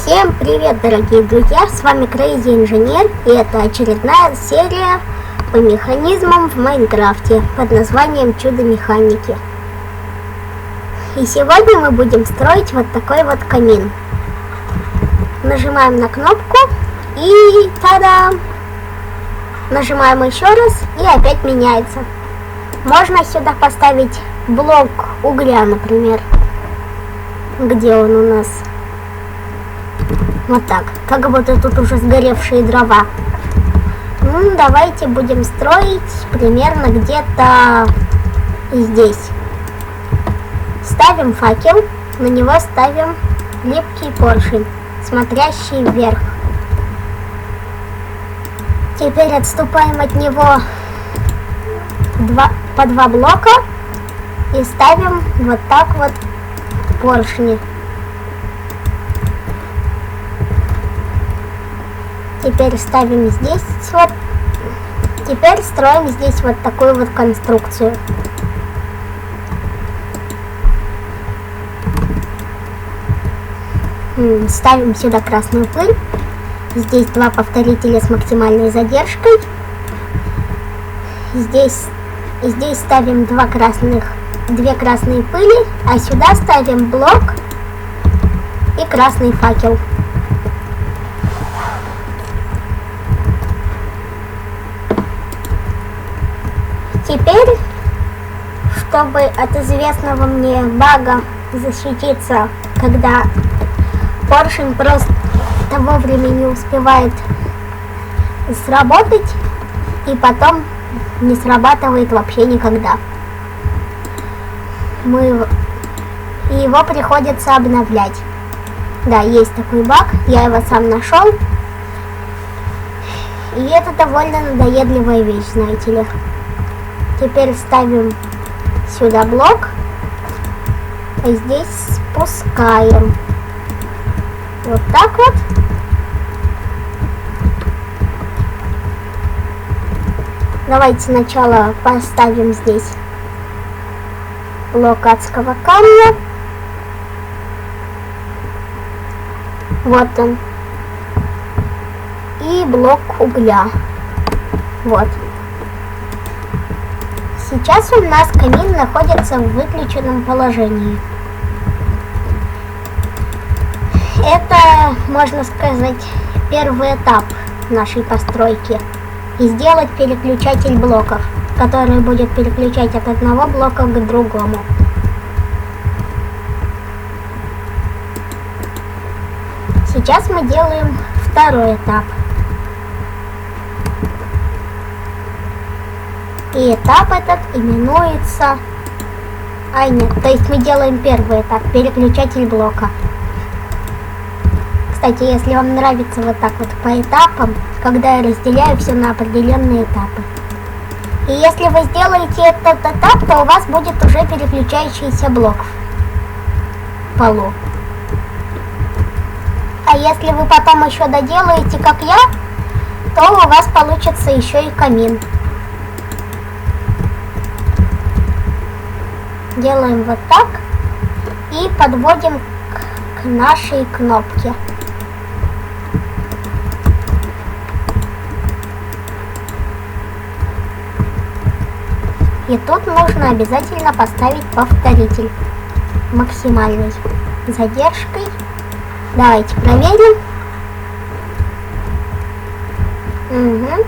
Всем привет, дорогие друзья, с вами Crazy Engineer, и это очередная серия по механизмам в Майнкрафте под названием Чудо механики. И сегодня мы будем строить вот такой вот камин. Нажимаем на кнопку и та-дам! Нажимаем еще раз и опять меняется. Можно сюда поставить блок угля, например. Где он у нас? Вот так, как будто тут уже сгоревшие дрова. Давайте будем строить примерно где-то здесь. Ставим факел, на него ставим липкий поршень, смотрящий вверх. Теперь отступаем от него по два блока и ставим вот так вот поршни. Теперь ставим здесь вот. Теперь строим здесь вот такую вот конструкцию. Ставим сюда красную пыль. Здесь два повторителя с максимальной задержкой. Здесь ставим две красные пыли, а сюда ставим блок и красный факел. Теперь, чтобы от известного мне бага защититься, когда поршень просто вовремя не успевает сработать и потом не срабатывает вообще никогда, его приходится обновлять. Да, есть такой баг, я его сам нашел, и это довольно надоедливая вещь, знаете ли. Теперь ставим сюда блок, а здесь спускаем. Вот так вот. Давайте сначала поставим здесь блок адского камня. Вот он. И блок угля. Вот. Сейчас у нас камин находится в выключенном положении. Это, можно сказать, первый этап нашей постройки. И сделать переключатель блоков, который будет переключать от одного блока к другому. Сейчас мы делаем второй этап. И этап этот именуется... то есть мы делаем первый этап, переключатель блока. Кстати, если вам нравится вот так вот по этапам, когда я разделяю все на определенные этапы. И если вы сделаете этот этап, то у вас будет уже переключающийся блок в полу. А если вы потом еще доделаете, как я, то у вас получится еще и камин. Делаем вот так и подводим к нашей кнопке. И тут нужно обязательно поставить повторитель максимальной задержкой. Давайте проверим. Угу.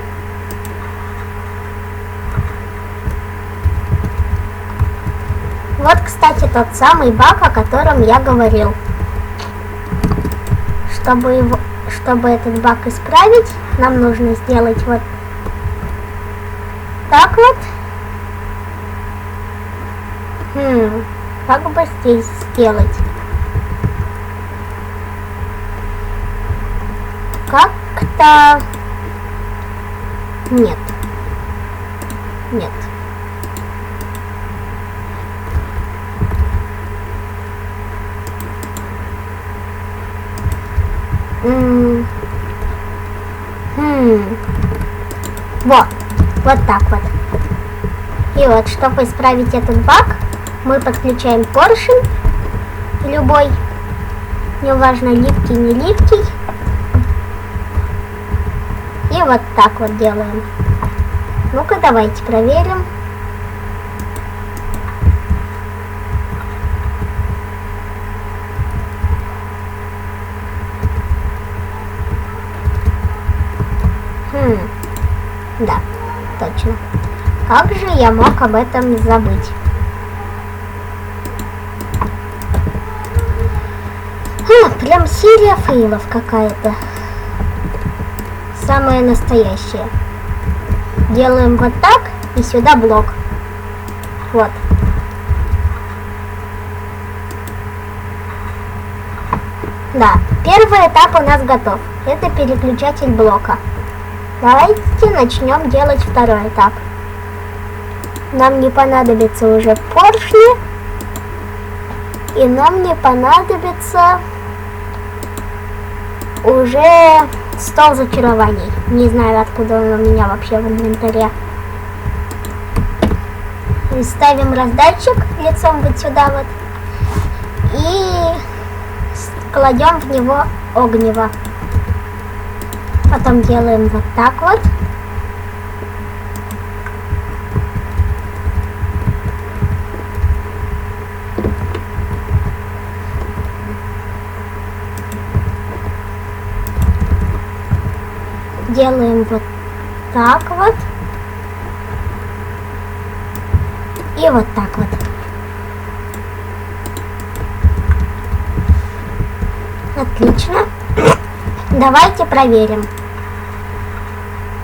Вот, кстати, тот самый баг, о котором я говорил. Чтобы этот баг исправить, нам нужно сделать вот так вот. Как бы здесь сделать? Как-то... Нет. Нет. Вот так вот. И вот, чтобы исправить этот баг, мы подключаем поршень любой Неважно, липкий, не липкий. И вот так вот делаем. Ну-ка, давайте проверим. Да, точно. Как же я мог об этом забыть? Прям серия фейлов какая-то. Самая настоящая. Делаем вот так и сюда блок. Вот. Да, первый этап у нас готов. Это переключатель блока. Давайте начнем делать второй этап. Нам не понадобится уже поршни. И нам не понадобится уже стол зачарований. Не знаю, откуда он у меня вообще в инвентаре. И ставим раздатчик лицом вот сюда вот. И кладем в него огниво. Потом делаем вот так вот. Делаем вот так вот. И вот так вот. Отлично. Давайте проверим.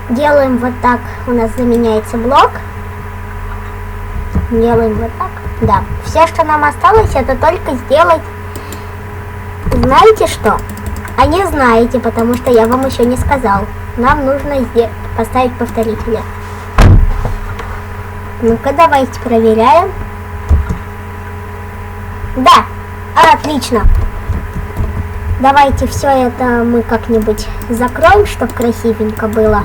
Делаем вот так. У нас заменяется блок. Делаем вот так. Да. Все, что нам осталось, это только сделать. Знаете что? А не знаете, потому что я вам еще не сказал. Нам нужно поставить повторители. Ну-ка, давайте проверяем. Да, отлично. Давайте все это мы как-нибудь закроем, чтобы красивенько было.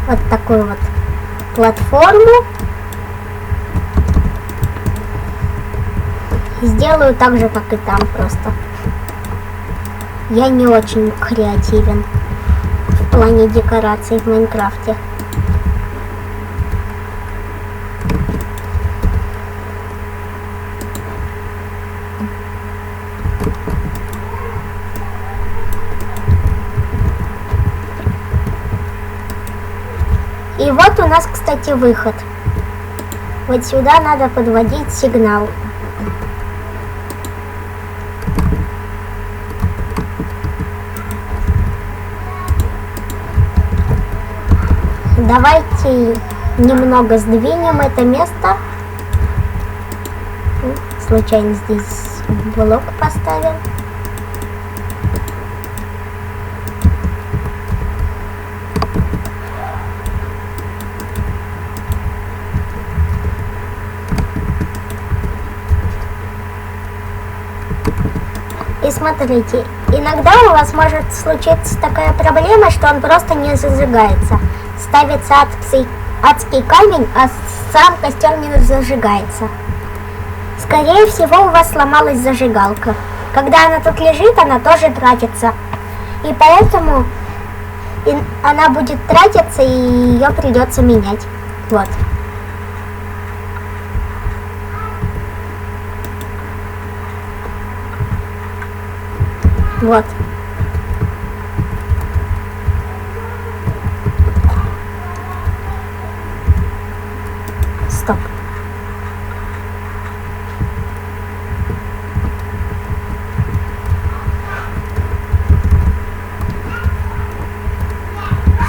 Вот такую вот платформу. Сделаю так же, как и там просто. Я не очень креативен в плане декораций в Майнкрафте. И вот у нас, кстати, выход. Вот сюда надо подводить сигнал. Давайте немного сдвинем это место. Случайно здесь блок поставим. И смотрите, иногда у вас может случиться такая проблема, что он просто не зажигается. Ставится адский камень, а сам костер не зажигается. Скорее всего, у вас сломалась зажигалка. Когда она тут лежит, она тоже тратится. И поэтому она будет тратиться, и ее придется менять. Вот. Вот. Стоп.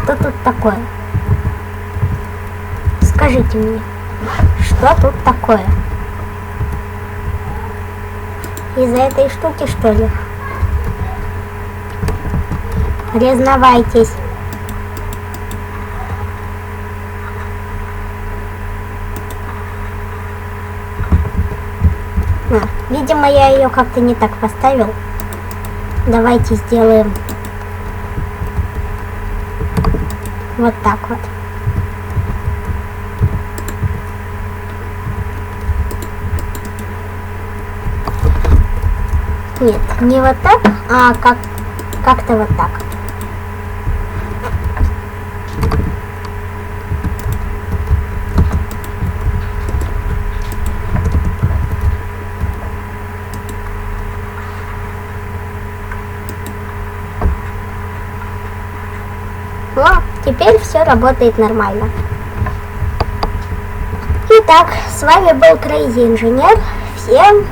Что тут такое? Скажите мне, что тут такое? Из-за этой штуки, что ли? Признавайтесь. Видимо, я ее как-то не так поставил. Давайте сделаем вот так вот. Нет, не вот так, а как-то вот так. О, теперь все работает нормально. Итак, с вами был Crazy Engineer. Всем